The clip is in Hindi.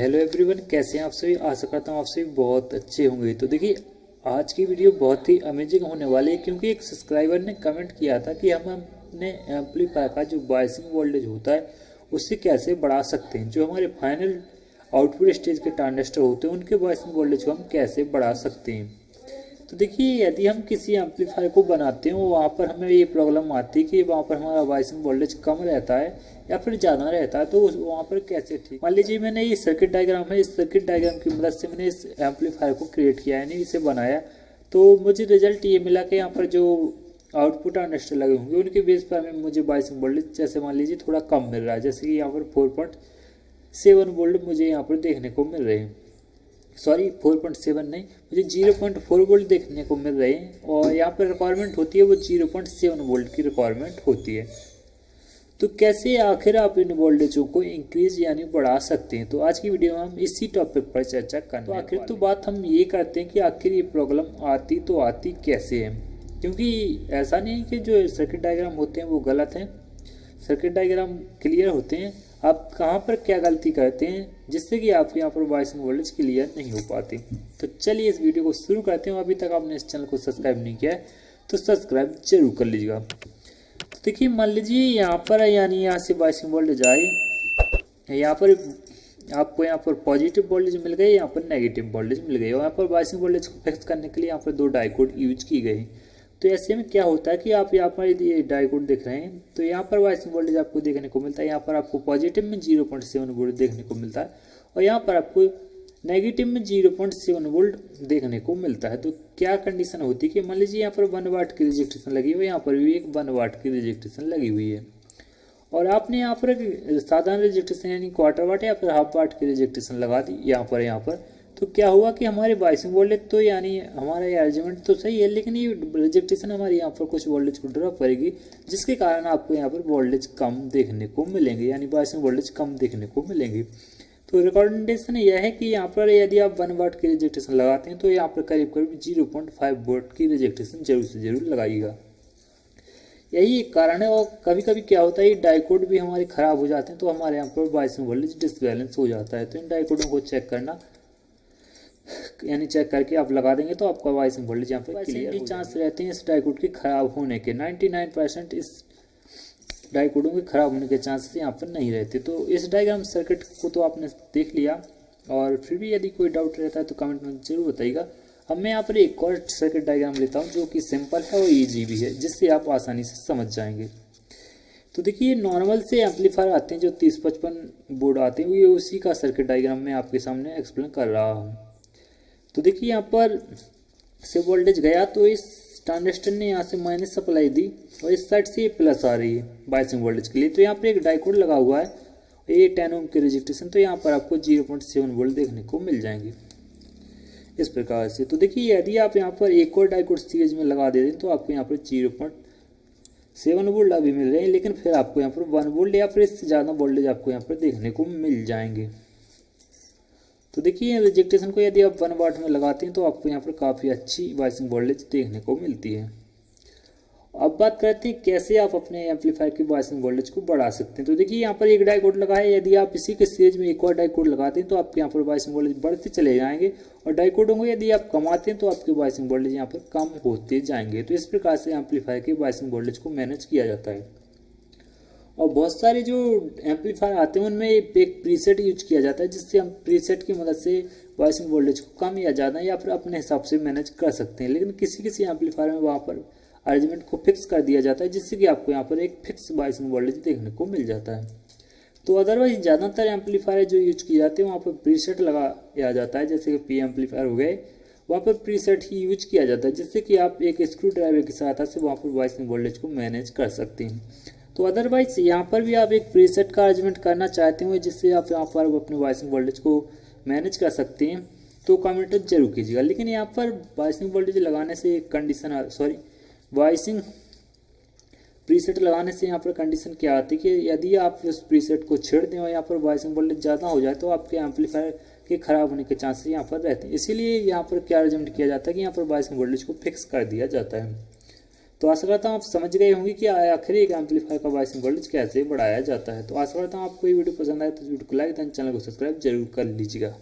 हेलो एवरीवन, कैसे हैं आप सभी। आशा करता हूँ आप सभी बहुत अच्छे होंगे। तो देखिए, आज की वीडियो बहुत ही अमेजिंग होने वाली है, क्योंकि एक सब्सक्राइबर ने कमेंट किया था कि हम अपने एम्पलीफायर का जो बायसिंग वोल्टेज होता है उससे कैसे बढ़ा सकते हैं। जो हमारे फाइनल आउटपुट स्टेज के ट्रांजिस्टर होते हैं उनके बायसिंग वोल्टेज को हम कैसे बढ़ा सकते हैं। तो देखिए, यदि हम किसी एम्पलीफायर को बनाते हैं वहाँ पर हमें ये प्रॉब्लम आती है कि वहाँ पर हमारा बायसिंग वोल्टेज कम रहता है या फिर ज़्यादा रहता है, तो वहाँ पर कैसे ठीक। मान लीजिए मैंने ये सर्किट डायग्राम है, इस सर्किट डायग्राम की मदद से मैंने इस एम्पलीफायर को क्रिएट किया है, यानी इसे बनाया। तो मुझे रिजल्ट ये मिला कि यहाँ पर जो आउटपुट ट्रांजिस्टर लगे होंगे उनके बेस पर हमें मुझे बायसिंग वोल्टेज जैसे मान लीजिए थोड़ा कम मिल रहा है। जैसे कि यहाँ पर 4.7 वोल्ट मुझे यहाँ पर देखने को मिल रहे हैं। सॉरी, 4.7 नहीं, मुझे 0.4 वोल्ट देखने को मिल रहे हैं। और यहाँ पर रिक्वायरमेंट होती है वो 0.7 वोल्ट की रिक्वायरमेंट होती है। तो कैसे आखिर आप इन वोल्टेजों को इंक्रीज यानी बढ़ा सकते हैं। तो आज की वीडियो में हम इसी टॉपिक पर चर्चा करने। तो आखिर तो बात हम ये करते हैं कि आखिर ये प्रॉब्लम आती तो आती कैसे है, क्योंकि ऐसा नहीं है कि जो सर्किट डायग्राम होते हैं वो गलत हैं। सर्किट डायग्राम क्लियर होते हैं, आप कहाँ पर क्या गलती करते हैं जिससे कि आपके यहाँ पर बायसिंग वोल्टेज क्लियर नहीं हो पाती। तो चलिए इस वीडियो को शुरू करते हैं। अभी तक आपने इस चैनल को सब्सक्राइब नहीं किया है तो सब्सक्राइब जरूर कर लीजिएगा। तो देखिए, मान लीजिए यहाँ पर यानी यहाँ से बायसिंग वोल्टेज आए, यहाँ पर आपको यहाँ पर पॉजिटिव वोल्टेज मिल गई, यहाँ पर नेगेटिव वोल्टेज मिल गई, और यहाँ पर बायसिंग वोल्टेज को फिक्स करने के लिए यहाँ पर दो डायोड यूज की गई। तो ऐसे में क्या होता है कि आप यहाँ पर यदि ये डायोड देख रहे हैं तो यहाँ पर बायसिंग वोल्टेज आपको देखने को मिलता है। यहाँ पर आपको पॉजिटिव में 0.7 वोल्ट देखने को मिलता है और यहाँ पर आपको नेगेटिव में 0.7 वोल्ट देखने को मिलता है। तो क्या कंडीशन होती है कि मान लीजिए यहाँ पर 1 वाट की रिजेक्टेशन लगी हुई है, यहाँ पर भी एक 1 वाट की रिजेक्टेशन लगी हुई है, और आपने यहाँ पर एक साधारण रिजेक्टेशन यानी क्वार्टर वाट या फिर हाफ वाट की रिजेक्टेशन लगा दी यहाँ पर। तो क्या हुआ कि हमारे बायसिंग वोल्टेज तो यानी हमारा ये अरेंजमेंट तो सही है, लेकिन ये रिजेक्टेशन हमारे यहाँ पर कुछ वोल्टेज को ड्रॉप करेगी, जिसके कारण आपको यहाँ पर वोल्टेज कम देखने को मिलेंगे, यानी बायसिंग वोल्टेज कम देखने को मिलेंगे। तो रिकमेंडेशन यह है कि यहाँ पर यदि आप 1 वाट की रिजेक्टेशन लगाते हैं तो यहाँ पर करीब करीब 0.5 वोल्ट की रिजेक्टेशन जरूर से जरूर लगाइएगा। यही एक कारण है। और कभी कभी क्या होता है, ये डायोड भी हमारे ख़राब हो जाते हैं तो हमारे यहाँ पर बायसिंग वोल्टेज डिसबैलेंस हो जाता है। तो इन डायोडों को चेक करना, यानी चेक करके आप लगा देंगे तो आपका बायसिंग वोल्टेज यहाँ पे क्लियर हो चांस रहते हैं इस डायोड के खराब होने के। 99% इस डायोडों के खराब होने के चांसेस यहाँ पर नहीं रहते। तो इस डायग्राम सर्किट को तो आपने देख लिया, और फिर भी यदि कोई डाउट रहता है तो कमेंट में जरूर बताइएगा। अब मैं यहाँ पर एक और सर्किट डायग्राम लेता हूँ जो कि सिंपल है और ईजी भी है, जिससे आप आसानी से समझ जाएंगे। तो देखिए, नॉर्मल से एम्पलीफायर आते हैं जो 3055 बोर्ड आते हैं, ये उसी का सर्किट डायग्राम मैं आपके सामने एक्सप्लेन कर रहा हूँ। तो देखिए, यहाँ पर से वोल्टेज गया तो इस ट्रांजिस्टर ने यहाँ से माइनस सप्लाई दी और इस साइड से ये प्लस आ रही है बायसिंग वोल्टेज के लिए। तो यहाँ पर एक डायोड लगा हुआ है, ये 10 ओम की रजिस्ट्रेशन, तो यहाँ पर आपको 0.7 वोल्ट देखने को मिल जाएंगे इस प्रकार से। तो देखिए, यदि आप यहाँ पर एक और डायोड सीरीज में लगा दे दें तो आपको यहाँ पर 0.7 वोल्ट अभी मिल रहे हैं, लेकिन फिर आपको यहाँ पर 1 वोल्ट या फिर इससे ज़्यादा वोल्टेज आपको यहाँ पर देखने को मिल जाएंगे। तो देखिए, रिजेक्टेशन को यदि आप 1 वाट में लगाते हैं तो आपको यहाँ पर काफ़ी अच्छी बायसिंग वोल्टेज देखने को मिलती है। अब बात करते हैं कैसे आप अपने एम्पलीफायर की बायसिंग वोल्टेज को बढ़ा सकते हैं। तो देखिए, यहाँ पर एक डायोड लगा है, यदि आप इसी के सीरीज में एक और डायोड लगाते हैं तो आपके यहाँ पर बायसिंग वोल्टेज बढ़ते चले जाएंगे, और डायोडों को यदि आप कमाते हैं तो आपके बायसिंग वोल्टेज यहाँ पर कम होते जाएंगे। तो इस प्रकार से एम्पलीफायर की बायसिंग वोल्टेज को मैनेज किया जाता है। और बहुत सारे जो एम्पलीफायर आते हैं उनमें एक प्रीसेट यूज किया जाता है, जिससे हम प्रीसेट की मदद से बायसिंग वोल्टेज को कम या ज़्यादा या फिर अपने हिसाब से मैनेज कर सकते हैं। लेकिन किसी किसी एम्पलीफायर में वहाँ पर अरेंजमेंट को फिक्स कर दिया जाता है, जिससे कि आपको यहाँ पर एक फिक्स बायसिंग वोल्टेज देखने को मिल जाता है। तो अदरवाइज ज़्यादातर एम्पलीफायर जो यूज किए जाते हैं वहाँ पर प्रीसेट लगाया जाता है, जैसे कि पी एम्पलीफायर हो गए, वहाँ पर प्रीसेट ही यूज किया जाता है, जिससे कि आप एक स्क्रू ड्राइवर की सहायता से वहाँ पर बायसिंग वोल्टेज को मैनेज कर सकते हैं। तो अदरवाइज यहाँ पर भी आप एक प्रीसेट का अरेंजमेंट करना चाहते हो जिससे आप यहाँ पर अपने बायसिंग वोल्टेज को मैनेज कर सकते हैं तो कमेंट जरूर कीजिएगा। लेकिन यहाँ पर बायसिंग वोल्टेज लगाने से एक कंडीशन, बायसिंग प्रीसेट लगाने से यहाँ पर कंडीशन क्या आती है कि यदि आप उस प्रीसेट को छेड़ दें और यहाँ पर बायसिंग वोल्टेज ज़्यादा हो जाए तो आपके एम्पलीफायर के खराब होने के चांसेस यहाँ पर रहते हैं। इसीलिए यहाँ पर क्या अरेंजमेंट किया जाता है कि यहाँ पर बायसिंग वोल्टेज को फिक्स कर दिया जाता है। तो आशा करता हूँ आप समझ गए होंगे कि आखिर एक एम्पलीफायर का वॉइसिंग वोल्टेज कैसे बढ़ाया जाता है। तो आशा करता हूँ आपको ये वीडियो पसंद आए तो वीडियो को लाइक एंड चैनल को सब्सक्राइब जरूर कर लीजिएगा।